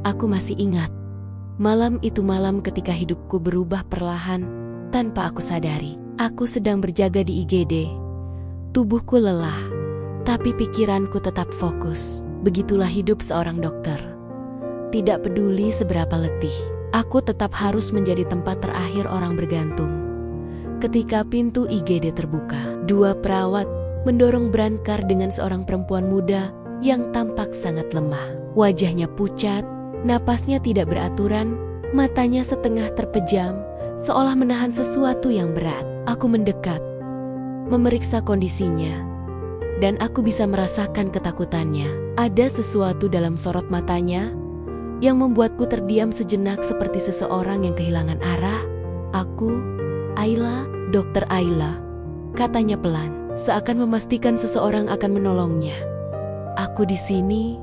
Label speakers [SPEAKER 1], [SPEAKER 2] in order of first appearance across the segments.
[SPEAKER 1] Aku masih ingat. Malam itu malam ketika hidupku berubah perlahan tanpa aku sadari. Aku sedang berjaga di IGD. Tubuhku lelah, tapi pikiranku tetap fokus. Begitulah hidup seorang dokter. Tidak peduli seberapa letih, aku tetap harus menjadi tempat terakhir orang bergantung. Ketika pintu IGD terbuka, dua perawat mendorong Brancar dengan seorang perempuan muda yang tampak sangat lemah. Wajahnya pucat, napasnya tidak beraturan, matanya setengah terpejam, seolah menahan sesuatu yang berat. Aku mendekat, memeriksa kondisinya, dan aku bisa merasakan ketakutannya. Ada sesuatu dalam sorot matanya yang membuatku terdiam sejenak seperti seseorang yang kehilangan arah. Aku, Ayla, Dokter Ayla, katanya pelan, seakan memastikan seseorang akan menolongnya. Aku di sini,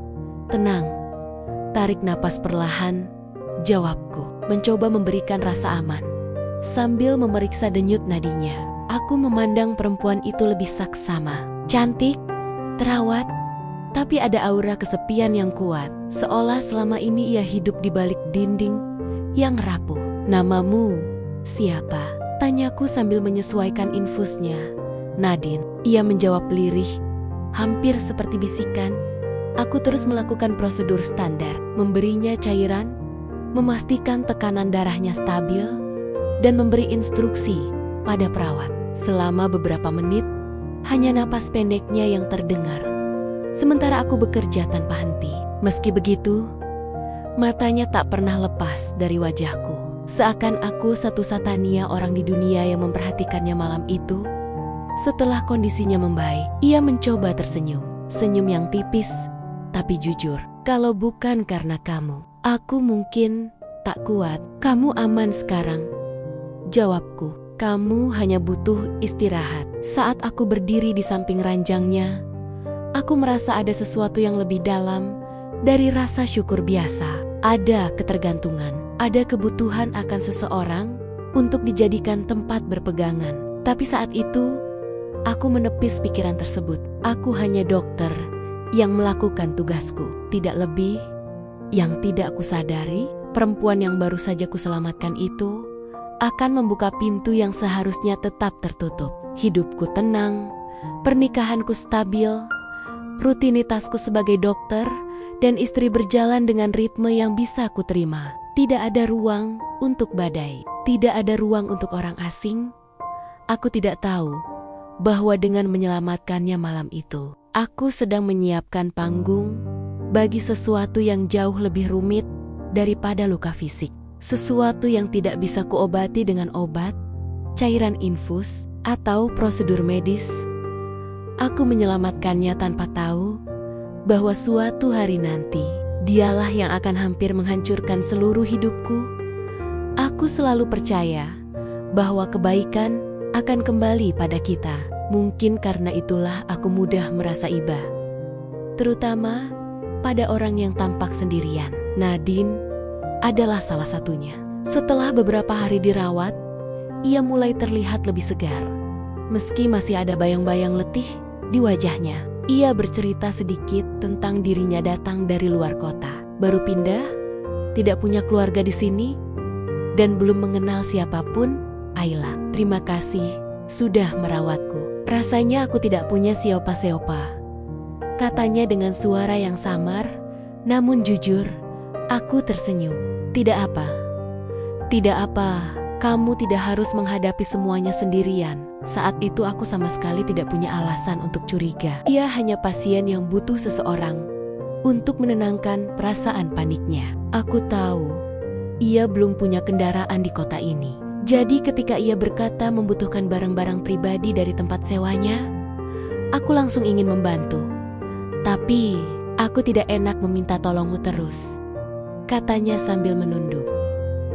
[SPEAKER 1] tenang. Tarik napas perlahan, jawabku, mencoba memberikan rasa aman. Sambil memeriksa denyut nadinya, aku memandang perempuan itu lebih saksama. Cantik, terawat, tapi ada aura kesepian yang kuat. Seolah selama ini ia hidup di balik dinding yang rapuh. Namamu siapa? Tanyaku sambil menyesuaikan infusnya. Nadine. Ia menjawab lirih, hampir seperti bisikan. Aku terus melakukan prosedur standar, memberinya cairan, memastikan tekanan darahnya stabil, dan memberi instruksi pada perawat. Selama beberapa menit, hanya napas pendeknya yang terdengar. Sementara aku bekerja tanpa henti. Meski begitu, matanya tak pernah lepas dari wajahku. Seakan aku satu-satunya orang di dunia yang memperhatikannya malam itu. Setelah kondisinya membaik, ia mencoba tersenyum. Senyum yang tipis, tapi jujur. Kalau bukan karena kamu, aku mungkin tak kuat. Kamu aman sekarang, jawabku. Kamu hanya butuh istirahat. Saat aku berdiri di samping ranjangnya, aku merasa ada sesuatu yang lebih dalam dari rasa syukur biasa. Ada ketergantungan, ada kebutuhan akan seseorang untuk dijadikan tempat berpegangan. Tapi saat itu, aku menepis pikiran tersebut. Aku hanya dokter yang melakukan tugasku, tidak lebih. Yang tidak aku sadari, perempuan yang baru saja kuselamatkan itu akan membuka pintu yang seharusnya tetap tertutup. Hidupku tenang, pernikahanku stabil, rutinitasku sebagai dokter dan istri berjalan dengan ritme yang bisa ku terima. Tidak ada ruang untuk badai, tidak ada ruang untuk orang asing. Aku tidak tahu bahwa dengan menyelamatkannya malam itu, aku sedang menyiapkan panggung bagi sesuatu yang jauh lebih rumit daripada luka fisik. Sesuatu yang tidak bisa kuobati dengan obat, cairan infus, atau prosedur medis. Aku menyelamatkannya tanpa tahu bahwa suatu hari nanti, dialah yang akan hampir menghancurkan seluruh hidupku. Aku selalu percaya bahwa kebaikan akan kembali pada kita. Mungkin karena itulah aku mudah merasa iba, terutama pada orang yang tampak sendirian. Nadine adalah salah satunya. Setelah beberapa hari dirawat, ia mulai terlihat lebih segar. Meski masih ada bayang-bayang letih di wajahnya. Ia bercerita sedikit tentang dirinya datang dari luar kota. Baru pindah, tidak punya keluarga di sini, dan belum mengenal siapapun. Ayla, terima kasih sudah merawatku. Rasanya aku tidak punya siapa-siapa, katanya dengan suara yang samar, namun jujur. Aku tersenyum. Tidak apa, kamu tidak harus menghadapi semuanya sendirian. Saat itu aku sama sekali tidak punya alasan untuk curiga. Ia hanya pasien yang butuh seseorang untuk menenangkan perasaan paniknya. Aku tahu, ia belum punya kendaraan di kota ini. Jadi ketika ia berkata membutuhkan barang-barang pribadi dari tempat sewanya, aku langsung ingin membantu. Tapi, aku tidak enak meminta tolongmu terus, katanya sambil menunduk.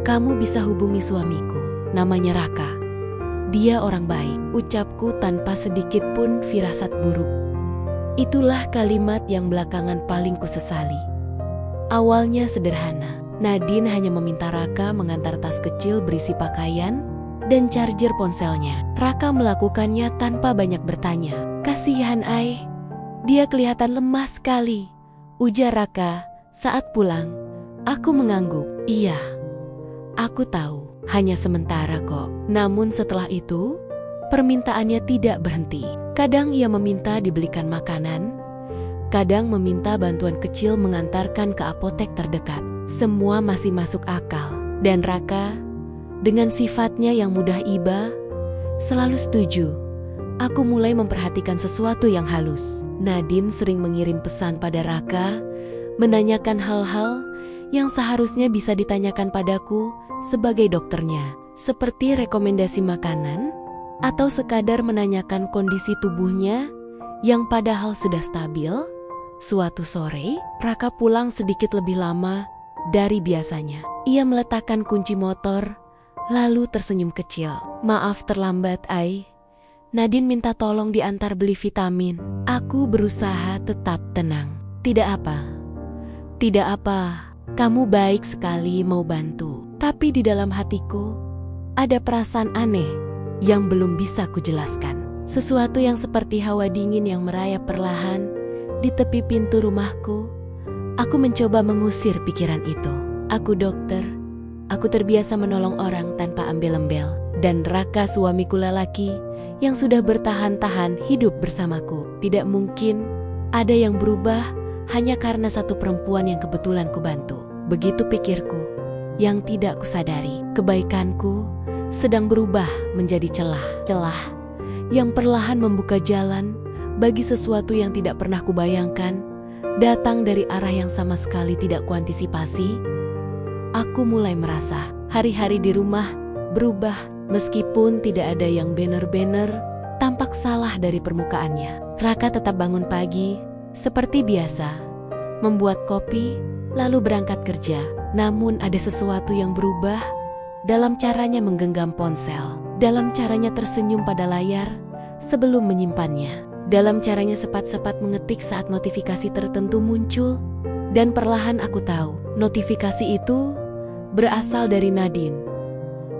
[SPEAKER 1] Kamu bisa hubungi suamiku, namanya Raka. Dia orang baik, ucapku tanpa sedikit pun firasat buruk. Itulah kalimat yang belakangan paling kusesali. Awalnya sederhana, Nadine hanya meminta Raka mengantar tas kecil berisi pakaian dan charger ponselnya. Raka melakukannya tanpa banyak bertanya. Kasihan dia kelihatan lemah sekali, ujar Raka saat pulang. Aku mengangguk. Iya, aku tahu. Hanya sementara kok. Namun setelah itu, permintaannya tidak berhenti. Kadang ia meminta dibelikan makanan, kadang meminta bantuan kecil mengantarkan ke apotek terdekat. Semua masih masuk akal. Dan Raka, dengan sifatnya yang mudah iba, selalu setuju. Aku mulai memperhatikan sesuatu yang halus. Nadine sering mengirim pesan pada Raka, menanyakan hal-hal yang seharusnya bisa ditanyakan padaku sebagai dokternya, seperti rekomendasi makanan atau sekadar menanyakan kondisi tubuhnya yang padahal sudah stabil. Suatu sore, Raka pulang sedikit lebih lama dari biasanya. Ia meletakkan kunci motor, lalu tersenyum kecil. Maaf terlambat, Ai. Nadine minta tolong diantar beli vitamin. Aku berusaha tetap tenang. Tidak apa. Tidak apa. Kamu baik sekali mau bantu. Tapi di dalam hatiku, ada perasaan aneh yang belum bisa kujelaskan. Sesuatu yang seperti hawa dingin yang merayap perlahan di tepi pintu rumahku. Aku mencoba mengusir pikiran itu. Aku dokter. Aku terbiasa menolong orang tanpa ambel-embel. Dan Raka suamiku lelaki yang sudah bertahan-tahan hidup bersamaku. Tidak mungkin ada yang berubah hanya karena satu perempuan yang kebetulan kubantu. Begitu pikirku, yang tidak kusadari, kebaikanku sedang berubah menjadi celah yang perlahan membuka jalan bagi sesuatu yang tidak pernah kubayangkan, datang dari arah yang sama sekali tidak kuantisipasi. Aku mulai merasa hari-hari di rumah berubah, meskipun tidak ada yang benar-benar tampak salah dari permukaannya. Raka tetap bangun pagi, seperti biasa, membuat kopi, lalu berangkat kerja. Namun ada sesuatu yang berubah dalam caranya menggenggam ponsel, dalam caranya tersenyum pada layar sebelum menyimpannya, dalam caranya sepat-sepat mengetik saat notifikasi tertentu muncul. Dan perlahan aku tahu, notifikasi itu berasal dari Nadine.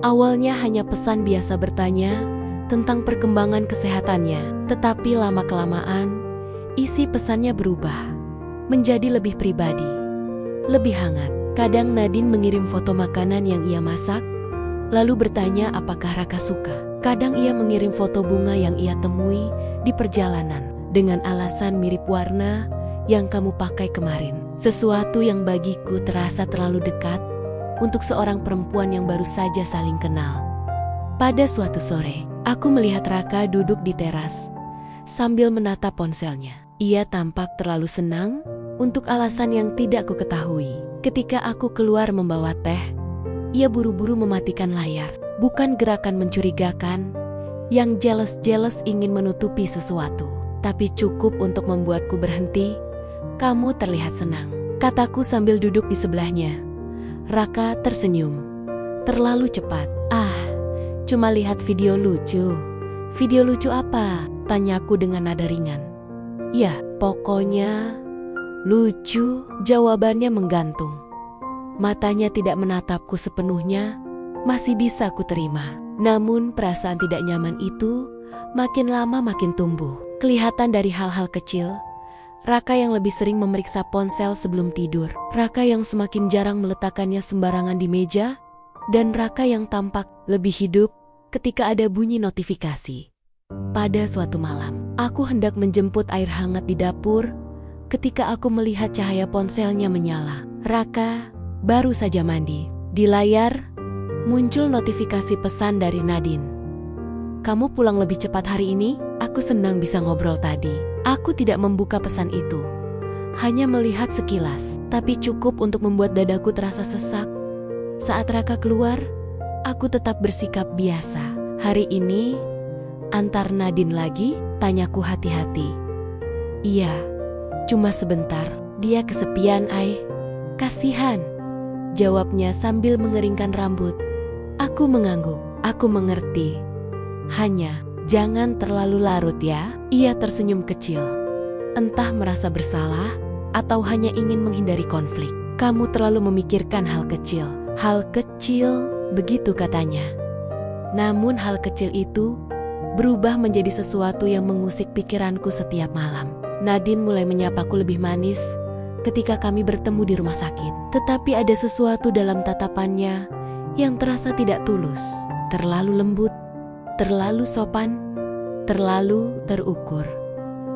[SPEAKER 1] Awalnya hanya pesan biasa bertanya tentang perkembangan kesehatannya, tetapi lama-kelamaan isi pesannya berubah menjadi lebih pribadi, lebih hangat. Kadang Nadine mengirim foto makanan yang ia masak, lalu bertanya apakah Raka suka. Kadang ia mengirim foto bunga yang ia temui di perjalanan dengan alasan mirip warna yang kamu pakai kemarin. Sesuatu yang bagiku terasa terlalu dekat untuk seorang perempuan yang baru saja saling kenal. Pada suatu sore, aku melihat Raka duduk di teras sambil menatap ponselnya. Ia tampak terlalu senang untuk alasan yang tidak ku ketahui. Ketika aku keluar membawa teh, ia buru-buru mematikan layar. Bukan gerakan mencurigakan yang jealous ingin menutupi sesuatu, tapi cukup untuk membuatku berhenti. Kamu terlihat senang, kataku sambil duduk di sebelahnya. Raka tersenyum. Terlalu cepat. Cuma lihat video lucu. Video lucu apa? Tanyaku dengan nada ringan. Ya, pokoknya lucu, jawabannya menggantung. Matanya tidak menatapku sepenuhnya, masih bisa ku terima. Namun perasaan tidak nyaman itu makin lama makin tumbuh. Kelihatan dari hal-hal kecil. Raka yang lebih sering memeriksa ponsel sebelum tidur. Raka yang semakin jarang meletakkannya sembarangan di meja. Dan Raka yang tampak lebih hidup ketika ada bunyi notifikasi. Pada suatu malam, aku hendak menjemput air hangat di dapur ketika aku melihat cahaya ponselnya menyala. Raka baru saja mandi. Di layar muncul notifikasi pesan dari Nadine. Kamu pulang lebih cepat hari ini? Aku senang bisa ngobrol tadi. Aku tidak membuka pesan itu. Hanya melihat sekilas, tapi cukup untuk membuat dadaku terasa sesak. Saat Raka keluar, aku tetap bersikap biasa. Hari ini, antar Nadine lagi? Tanyaku hati-hati. Iya, cuma sebentar. Dia kesepian, Ai. Kasihan, jawabnya sambil mengeringkan rambut. Aku mengangguk. Aku mengerti. Hanya, jangan terlalu larut ya. Ia tersenyum kecil. Entah merasa bersalah, atau hanya ingin menghindari konflik. Kamu terlalu memikirkan hal kecil. Hal kecil, begitu katanya. Namun hal kecil itu berubah menjadi sesuatu yang mengusik pikiranku setiap malam. Nadine mulai menyapaku lebih manis, ketika kami bertemu di rumah sakit. Tetapi ada sesuatu dalam tatapannya yang terasa tidak tulus, terlalu lembut, terlalu sopan, terlalu terukur.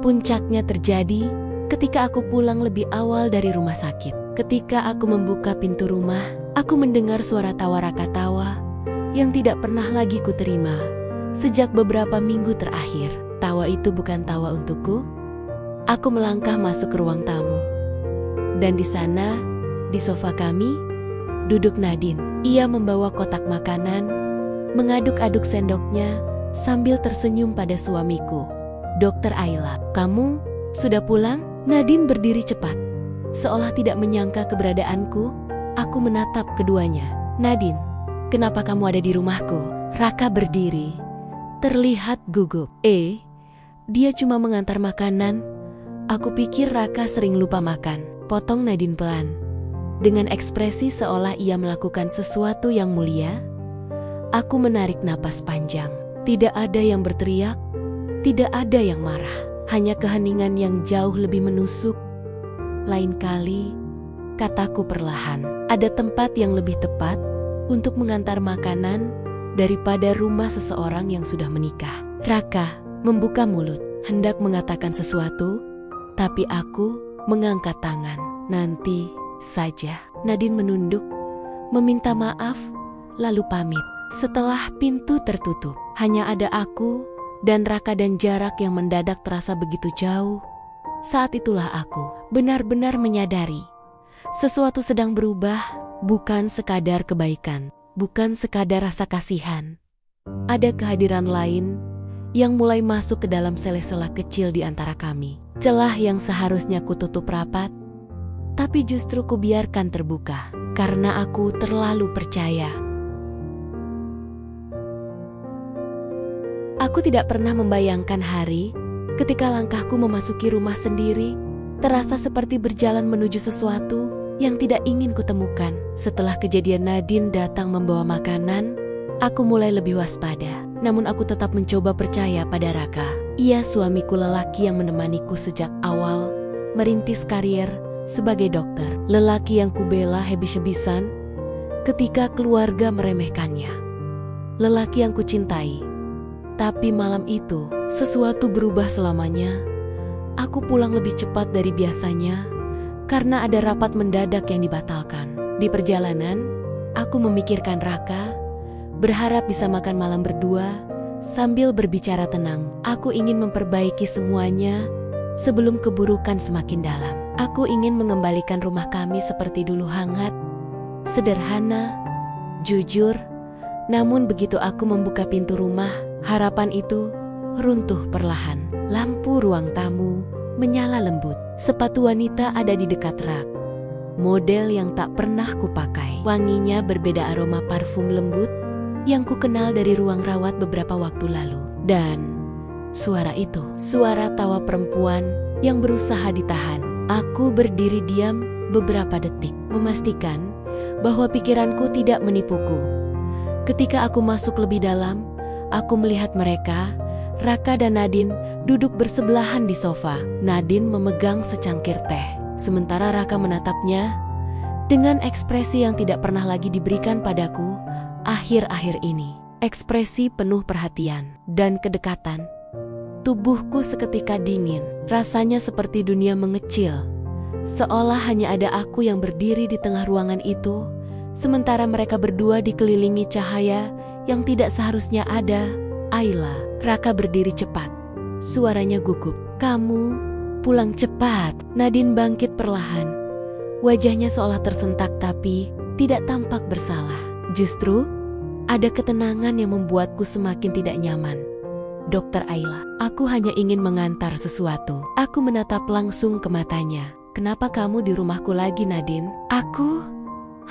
[SPEAKER 1] Puncaknya terjadi ketika aku pulang lebih awal dari rumah sakit. Ketika aku membuka pintu rumah, aku mendengar suara tawa Raka tawa yang tidak pernah lagi kuterima sejak beberapa minggu terakhir. Tawa itu bukan tawa untukku. Aku melangkah masuk ke ruang tamu. Dan di sana, di sofa kami, duduk Nadine. Ia membawa kotak makanan, mengaduk-aduk sendoknya sambil tersenyum pada suamiku. Dokter Ayla, kamu sudah pulang? Nadine berdiri cepat. Seolah tidak menyangka keberadaanku, aku menatap keduanya. Nadine, kenapa kamu ada di rumahku? Raka berdiri, terlihat gugup. Dia cuma mengantar makanan. Aku pikir Raka sering lupa makan. Potong Nadine pelan. Dengan ekspresi seolah ia melakukan sesuatu yang mulia, aku menarik napas panjang. Tidak ada yang berteriak, tidak ada yang marah. Hanya keheningan yang jauh lebih menusuk. Lain kali, kataku perlahan, ada tempat yang lebih tepat untuk mengantar makanan daripada rumah seseorang yang sudah menikah. Raka membuka mulut, hendak mengatakan sesuatu, tapi aku mengangkat tangan. Nanti saja. Nadine menunduk, meminta maaf, lalu pamit. Setelah pintu tertutup, hanya ada aku dan Raka, dan jarak yang mendadak terasa begitu jauh. Saat itulah aku benar-benar menyadari sesuatu sedang berubah, bukan sekadar kebaikan, bukan sekadar rasa kasihan. Ada kehadiran lain yang mulai masuk ke dalam sela-sela kecil di antara kami. Celah yang seharusnya kututup rapat, tapi justru kubiarkan terbuka karena aku terlalu percaya. Aku tidak pernah membayangkan hari ketika langkahku memasuki rumah sendiri, terasa seperti berjalan menuju sesuatu yang tidak ingin kutemukan. Setelah kejadian Nadine datang membawa makanan, aku mulai lebih waspada. Namun aku tetap mencoba percaya pada Raka. Ia suamiku lelaki yang menemaniku sejak awal merintis karier sebagai dokter. Lelaki yang kubela habis-habisan ketika keluarga meremehkannya. Lelaki yang kucintai. Tapi malam itu, sesuatu berubah selamanya. Aku pulang lebih cepat dari biasanya karena ada rapat mendadak yang dibatalkan. Di perjalanan, aku memikirkan Raka, berharap bisa makan malam berdua sambil berbicara tenang. Aku ingin memperbaiki semuanya sebelum keburukan semakin dalam. Aku ingin mengembalikan rumah kami seperti dulu, hangat, sederhana, jujur. Namun begitu aku membuka pintu rumah, harapan itu runtuh perlahan. Lampu ruang tamu menyala lembut. Sepatu wanita ada di dekat rak. Model yang tak pernah kupakai. Wanginya berbeda aroma parfum lembut yang ku kenal dari ruang rawat beberapa waktu lalu. Dan suara itu, suara tawa perempuan yang berusaha ditahan. Aku berdiri diam beberapa detik, memastikan bahwa pikiranku tidak menipuku. Ketika aku masuk lebih dalam, aku melihat mereka, Raka dan Nadine, duduk bersebelahan di sofa. Nadine memegang secangkir teh, sementara Raka menatapnya dengan ekspresi yang tidak pernah lagi diberikan padaku akhir-akhir ini. Ekspresi penuh perhatian dan kedekatan. Tubuhku seketika dingin, rasanya seperti dunia mengecil. Seolah hanya ada aku yang berdiri di tengah ruangan itu, sementara mereka berdua dikelilingi cahaya yang tidak seharusnya ada. Ayla, Raka berdiri cepat. Suaranya gugup. Kamu pulang cepat. Nadine bangkit perlahan. Wajahnya seolah tersentak tapi tidak tampak bersalah. Justru ada ketenangan yang membuatku semakin tidak nyaman. Dokter Ayla, aku hanya ingin mengantar sesuatu. Aku menatap langsung ke matanya. Kenapa kamu di rumahku lagi, Nadine? Aku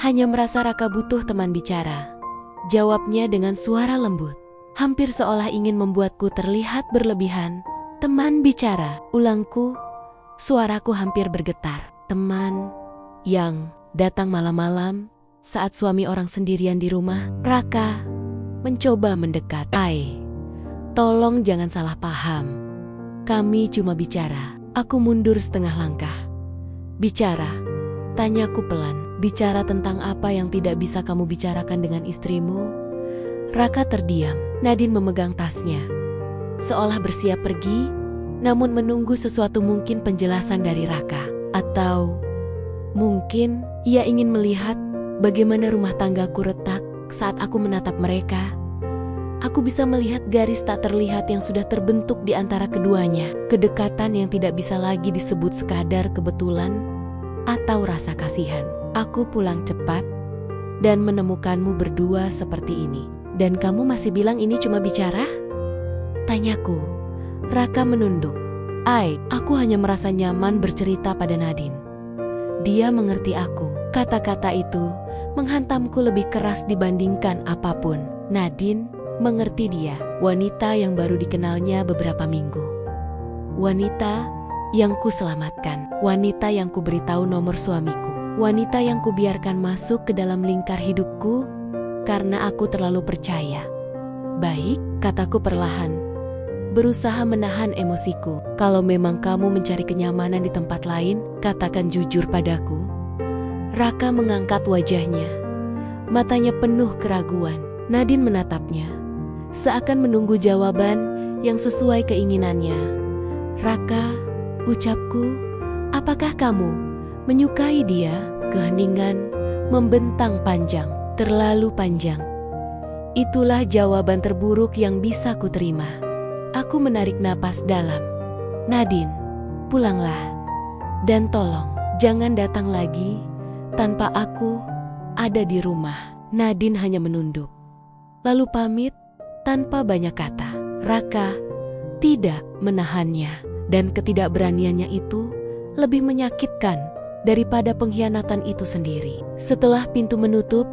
[SPEAKER 1] hanya merasa Raka butuh teman bicara. Jawabnya dengan suara lembut, hampir seolah ingin membuatku terlihat berlebihan. Teman bicara, ulangku, suaraku hampir bergetar. Teman yang datang malam-malam saat suami orang sendirian di rumah. Raka mencoba mendekat. Tolong jangan salah paham. Kami cuma bicara. Aku mundur setengah langkah. Bicara, tanyaku pelan. Bicara tentang apa yang tidak bisa kamu bicarakan dengan istrimu? Raka terdiam. Nadine memegang tasnya, seolah bersiap pergi, namun menunggu sesuatu, mungkin penjelasan dari Raka. Atau mungkin ia ingin melihat bagaimana rumah tanggaku retak saat aku menatap mereka. Aku bisa melihat garis tak terlihat yang sudah terbentuk di antara keduanya. Kedekatan yang tidak bisa lagi disebut sekadar kebetulan atau rasa kasihan. Aku pulang cepat dan menemukanmu berdua seperti ini. Dan kamu masih bilang ini cuma bicara? Tanyaku. Raka menunduk. Aku hanya merasa nyaman bercerita pada Nadine. Dia mengerti aku. Kata-kata itu menghantamku lebih keras dibandingkan apapun. Nadine mengerti dia, wanita yang baru dikenalnya beberapa minggu. Wanita yang ku selamatkan, wanita yang ku beritahu nomor suamiku, wanita yang ku biarkan masuk ke dalam lingkar hidupku karena aku terlalu percaya. Baik, kataku perlahan, berusaha menahan emosiku. Kalau memang kamu mencari kenyamanan di tempat lain, katakan jujur padaku. Raka mengangkat wajahnya, matanya penuh keraguan. Nadine menatapnya, seakan menunggu jawaban yang sesuai keinginannya. Raka, ucapku, apakah kamu menyukai dia? Keheningan membentang panjang, terlalu panjang. Itulah jawaban terburuk yang bisa ku terima. Aku menarik napas dalam. Nadine, pulanglah. Dan tolong, jangan datang lagi tanpa aku ada di rumah. Nadine hanya menunduk, lalu pamit tanpa banyak kata. Raka tidak menahannya, dan ketidakberaniannya itu lebih menyakitkan daripada pengkhianatan itu sendiri. Setelah pintu menutup,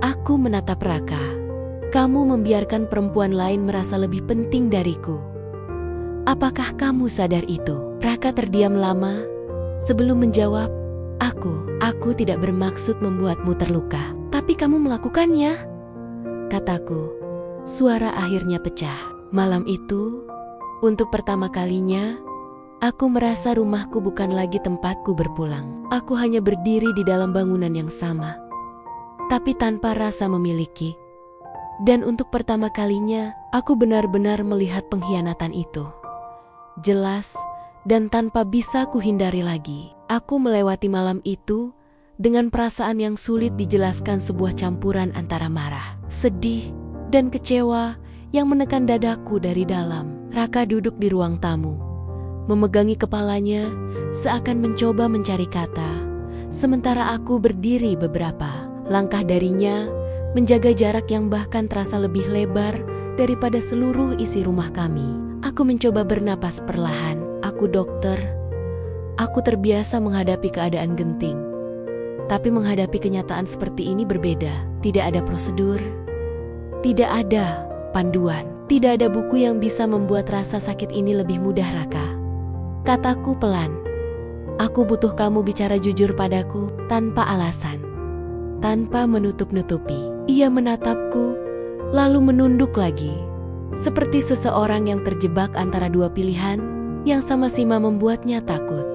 [SPEAKER 1] aku menatap Raka. Kamu membiarkan perempuan lain merasa lebih penting dariku. Apakah kamu sadar itu? Raka terdiam lama sebelum menjawab. Aku tidak bermaksud membuatmu terluka, tapi kamu melakukannya, kataku. Suara akhirnya pecah. Malam itu, untuk pertama kalinya, aku merasa rumahku bukan lagi tempatku berpulang. Aku hanya berdiri di dalam bangunan yang sama, tapi tanpa rasa memiliki. Dan untuk pertama kalinya, aku benar-benar melihat pengkhianatan itu. Jelas dan tanpa bisa kuhindari lagi. Aku melewati malam itu dengan perasaan yang sulit dijelaskan, sebuah campuran antara marah, sedih, dan kecewa yang menekan dadaku dari dalam. Raka duduk di ruang tamu, memegangi kepalanya seakan mencoba mencari kata, sementara aku berdiri beberapa langkah darinya, menjaga jarak yang bahkan terasa lebih lebar daripada seluruh isi rumah kami. Aku mencoba bernapas perlahan. Aku dokter. Aku terbiasa menghadapi keadaan genting. Tapi menghadapi kenyataan seperti ini berbeda. Tidak ada prosedur, tidak ada panduan, tidak ada buku yang bisa membuat rasa sakit ini lebih mudah, Raka. Kataku pelan. Aku butuh kamu bicara jujur padaku tanpa alasan, tanpa menutup-nutupi. Ia menatapku, lalu menunduk lagi. Seperti seseorang yang terjebak antara dua pilihan yang sama-sama membuatnya takut.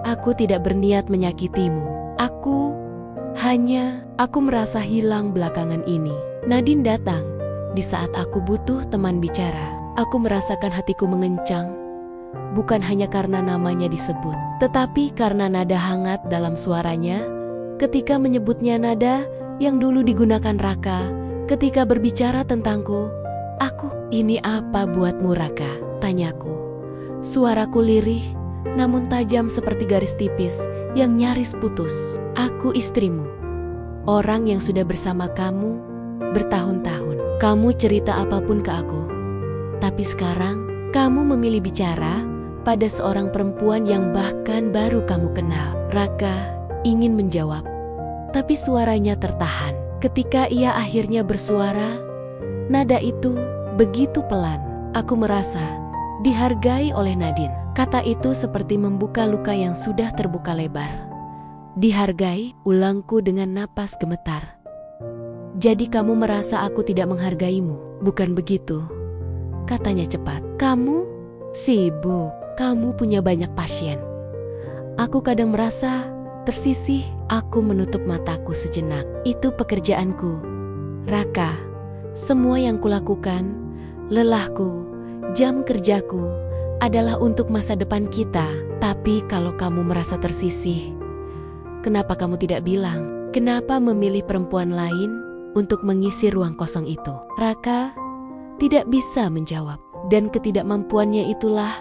[SPEAKER 1] Aku tidak berniat menyakitimu. Aku merasa hilang belakangan ini. Nadine datang di saat aku butuh teman bicara. Aku merasakan hatiku mengencang, bukan hanya karena namanya disebut, tetapi karena nada hangat dalam suaranya ketika menyebutnya, nada yang dulu digunakan Raka ketika berbicara tentangku. Ini apa buatmu, Raka? Tanyaku. Suaraku lirih, namun tajam seperti garis tipis yang nyaris putus. Aku istrimu, orang yang sudah bersama kamu bertahun-tahun. Kamu cerita apapun ke aku, tapi sekarang kamu memilih bicara pada seorang perempuan yang bahkan baru kamu kenal. Raka ingin menjawab, tapi suaranya tertahan. Ketika ia akhirnya bersuara, nada itu begitu pelan. Aku merasa dihargai oleh Nadine. Kata itu seperti membuka luka yang sudah terbuka lebar. Dihargai, ulangku dengan napas gemetar. Jadi kamu merasa aku tidak menghargaimu, bukan begitu? Katanya cepat. Kamu sibuk, kamu punya banyak pasien. Aku kadang merasa tersisih. Aku menutup mataku sejenak. Itu pekerjaanku, Raka. Semua yang kulakukan, lelahku, jam kerjaku, adalah untuk masa depan kita. Tapi kalau kamu merasa tersisih, kenapa kamu tidak bilang? Kenapa memilih perempuan lain untuk mengisi ruang kosong itu? Raka tidak bisa menjawab, dan ketidakmampuannya itulah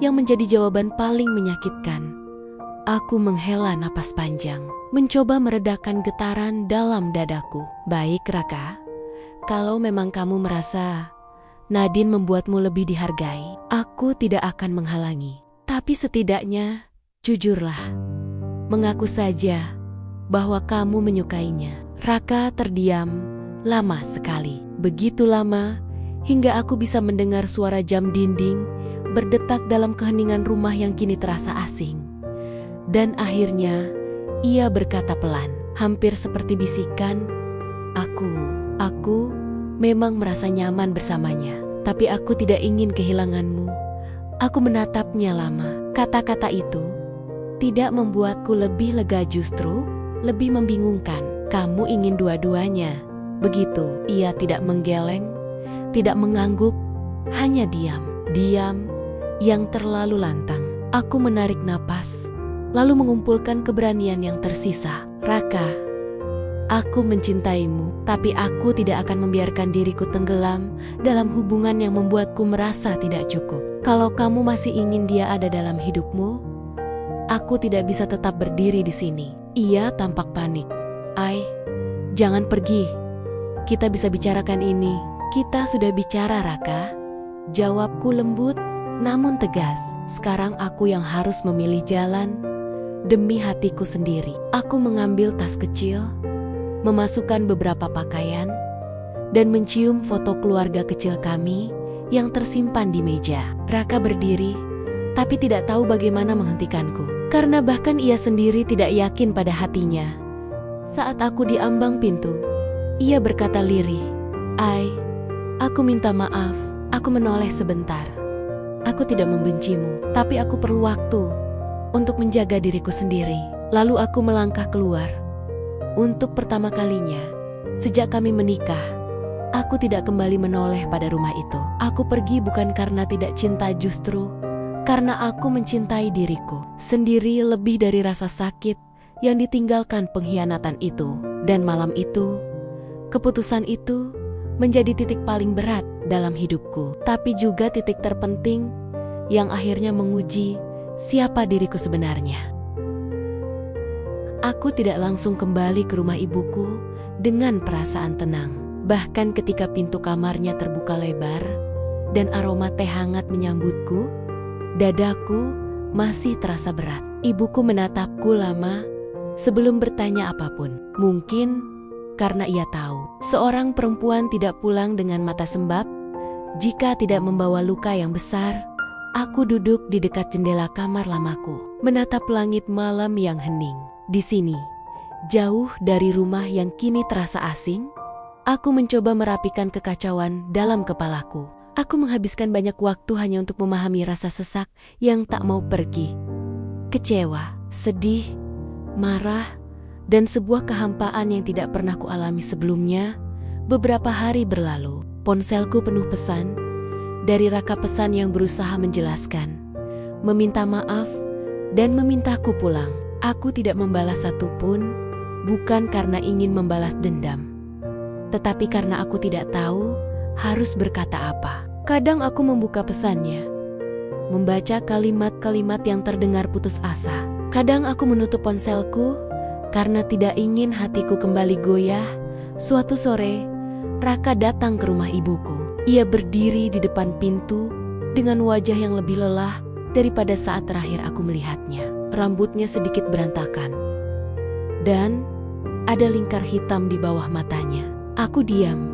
[SPEAKER 1] yang menjadi jawaban paling menyakitkan. Aku menghela napas panjang, mencoba meredakan getaran dalam dadaku. Baik Raka, kalau memang kamu merasa Nadine membuatmu lebih dihargai, aku tidak akan menghalangi. Tapi setidaknya, jujurlah, mengaku saja bahwa kamu menyukainya. Raka terdiam lama sekali. Begitu lama, hingga aku bisa mendengar suara jam dinding berdetak dalam keheningan rumah yang kini terasa asing. Dan akhirnya, ia berkata pelan, hampir seperti bisikan, Aku memang merasa nyaman bersamanya, tapi aku tidak ingin kehilanganmu. Aku menatapnya lama. Kata-kata itu tidak membuatku lebih lega, justru lebih membingungkan. Kamu ingin dua-duanya, begitu? Ia tidak menggeleng, tidak mengangguk, hanya diam. Diam yang terlalu lantang. Aku menarik napas, lalu mengumpulkan keberanian yang tersisa. Raka, aku mencintaimu, tapi aku tidak akan membiarkan diriku tenggelam dalam hubungan yang membuatku merasa tidak cukup. Kalau kamu masih ingin dia ada dalam hidupmu, aku tidak bisa tetap berdiri di sini. Ia tampak panik. Jangan pergi. Kita bisa bicarakan ini. Kita sudah bicara, Raka. Jawabku lembut, namun tegas. Sekarang aku yang harus memilih jalan demi hatiku sendiri. Aku mengambil tas kecil, memasukkan beberapa pakaian, dan mencium foto keluarga kecil kami yang tersimpan di meja. Raka berdiri, tapi tidak tahu bagaimana menghentikanku, karena bahkan ia sendiri tidak yakin pada hatinya. Saat aku di ambang pintu, ia berkata lirih, aku minta maaf. Aku menoleh sebentar. Aku tidak membencimu, tapi aku perlu waktu untuk menjaga diriku sendiri. Lalu aku melangkah keluar. Untuk pertama kalinya sejak kami menikah, aku tidak kembali menoleh pada rumah itu. Aku pergi bukan karena tidak cinta, justru karena aku mencintai diriku sendiri lebih dari rasa sakit yang ditinggalkan pengkhianatan itu. Dan malam itu, keputusan itu menjadi titik paling berat dalam hidupku, tapi juga titik terpenting yang akhirnya menguji siapa diriku sebenarnya. Aku tidak langsung kembali ke rumah ibuku dengan perasaan tenang. Bahkan ketika pintu kamarnya terbuka lebar dan aroma teh hangat menyambutku, dadaku masih terasa berat. Ibuku menatapku lama sebelum bertanya apapun. Mungkin karena ia tahu seorang perempuan tidak pulang dengan mata sembab jika tidak membawa luka yang besar. Aku duduk di dekat jendela kamar lamaku, menatap langit malam yang hening. Di sini, jauh dari rumah yang kini terasa asing, aku mencoba merapikan kekacauan dalam kepalaku. Aku menghabiskan banyak waktu hanya untuk memahami rasa sesak yang tak mau pergi. Kecewa, sedih, marah, dan sebuah kehampaan yang tidak pernah kualami sebelumnya. Beberapa hari berlalu, ponselku penuh pesan dari Raka, pesan yang berusaha menjelaskan, meminta maaf, dan memintaku pulang. Aku tidak membalas satupun, bukan karena ingin membalas dendam, tetapi karena aku tidak tahu harus berkata apa. Kadang aku membuka pesannya, membaca kalimat-kalimat yang terdengar putus asa. Kadang aku menutup ponselku karena tidak ingin hatiku kembali goyah. Suatu sore, Raka datang ke rumah ibuku. Ia berdiri di depan pintu dengan wajah yang lebih lelah daripada saat terakhir aku melihatnya. Rambutnya sedikit berantakan, dan ada lingkar hitam di bawah matanya. Aku diam,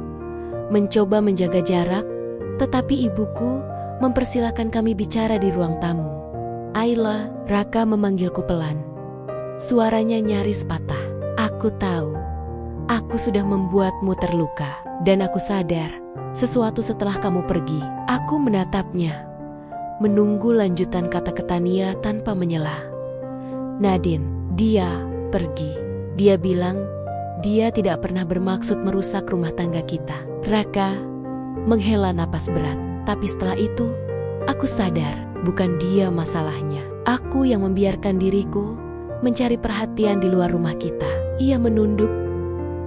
[SPEAKER 1] mencoba menjaga jarak, tetapi ibuku mempersilahkan kami bicara di ruang tamu. Ayla, Raka memanggilku pelan. Suaranya nyaris patah. Aku tahu, aku sudah membuatmu terluka, dan aku sadar sesuatu setelah kamu pergi. Aku menatapnya, menunggu lanjutan kata-kata Nia tanpa menyela. Nadine, dia pergi. Dia bilang dia tidak pernah bermaksud merusak rumah tangga kita. Raka menghela napas berat. Tapi setelah itu, aku sadar bukan dia masalahnya. Aku yang membiarkan diriku mencari perhatian di luar rumah kita. Ia menunduk,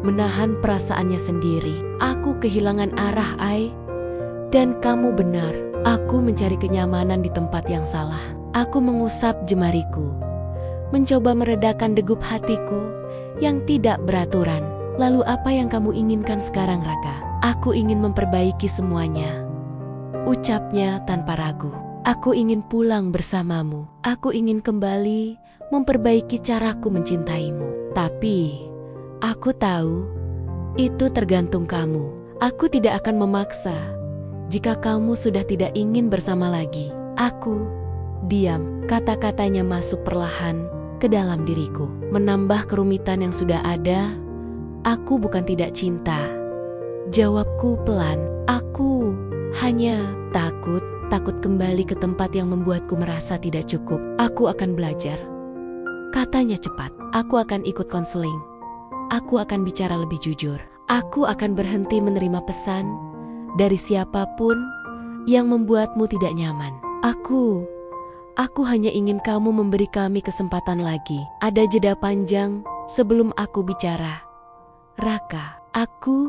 [SPEAKER 1] menahan perasaannya sendiri. Aku kehilangan arah, Ai. Dan kamu benar, aku mencari kenyamanan di tempat yang salah. Aku mengusap jemariku, mencoba meredakan degup hatiku yang tidak beraturan. Lalu apa yang kamu inginkan sekarang, Raka? Aku ingin memperbaiki semuanya, ucapnya tanpa ragu. Aku ingin pulang bersamamu. Aku ingin kembali memperbaiki caraku mencintaimu. Tapi aku tahu itu tergantung kamu. Aku tidak akan memaksa jika kamu sudah tidak ingin bersama lagi. Aku diam. Kata-katanya masuk perlahan ke dalam diriku, menambah kerumitan yang sudah ada. Aku bukan tidak cinta, jawabku pelan. Aku hanya takut kembali ke tempat yang membuatku merasa tidak cukup. Aku akan belajar, katanya cepat. Aku akan ikut konseling. Aku akan bicara lebih jujur. Aku akan berhenti menerima pesan dari siapapun yang membuatmu tidak nyaman. Aku hanya ingin kamu memberi kami kesempatan lagi. Ada jeda panjang sebelum aku bicara. Raka, aku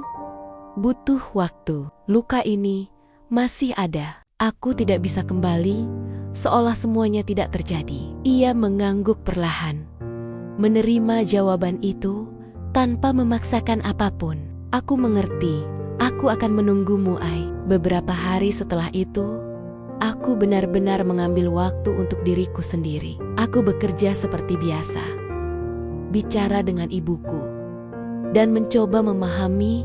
[SPEAKER 1] butuh waktu. Luka ini masih ada. Aku tidak bisa kembali, seolah semuanya tidak terjadi. Ia mengangguk perlahan, menerima jawaban itu tanpa memaksakan apapun. Aku mengerti. Aku akan menunggumu, Ai. Beberapa hari setelah itu, aku benar-benar mengambil waktu untuk diriku sendiri. Aku bekerja seperti biasa, bicara dengan ibuku, dan mencoba memahami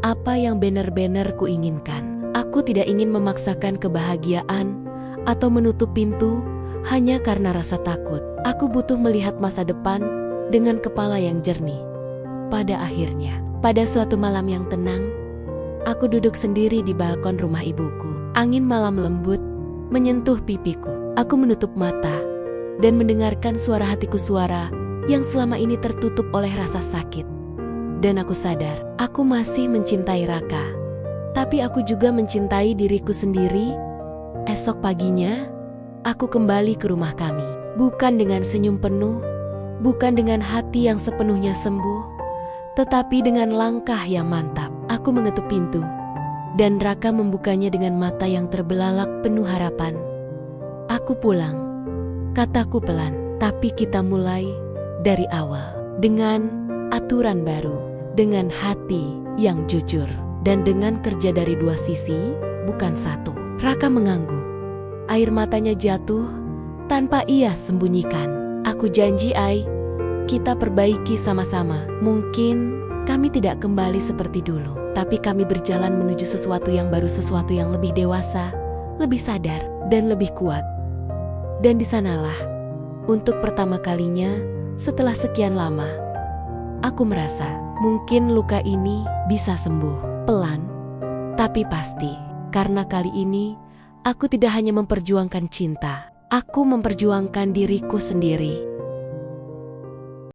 [SPEAKER 1] apa yang benar-benar kuinginkan. Aku tidak ingin memaksakan kebahagiaan atau menutup pintu hanya karena rasa takut. Aku butuh melihat masa depan dengan kepala yang jernih. Pada akhirnya, pada suatu malam yang tenang, aku duduk sendiri di balkon rumah ibuku. Angin malam lembut menyentuh pipiku. Aku menutup mata dan mendengarkan suara hatiku, suara yang selama ini tertutup oleh rasa sakit. Dan aku sadar, aku masih mencintai Raka. Tapi aku juga mencintai diriku sendiri. Esok paginya, aku kembali ke rumah kami. Bukan dengan senyum penuh, bukan dengan hati yang sepenuhnya sembuh, tetapi dengan langkah yang mantap. Aku mengetuk pintu, dan Raka membukanya dengan mata yang terbelalak penuh harapan. Aku pulang, kataku pelan, tapi kita mulai dari awal. Dengan aturan baru, dengan hati yang jujur, dan dengan kerja dari dua sisi, bukan satu. Raka mengangguk. Air matanya jatuh tanpa ia sembunyikan. Aku janji, Ai, kita perbaiki sama-sama. Mungkin kami tidak kembali seperti dulu, tapi kami berjalan menuju sesuatu yang baru, sesuatu yang lebih dewasa, lebih sadar, dan lebih kuat. Dan di sanalah, untuk pertama kalinya setelah sekian lama, aku merasa mungkin luka ini bisa sembuh. Pelan, tapi pasti. Karena kali ini, aku tidak hanya memperjuangkan cinta, aku memperjuangkan diriku sendiri.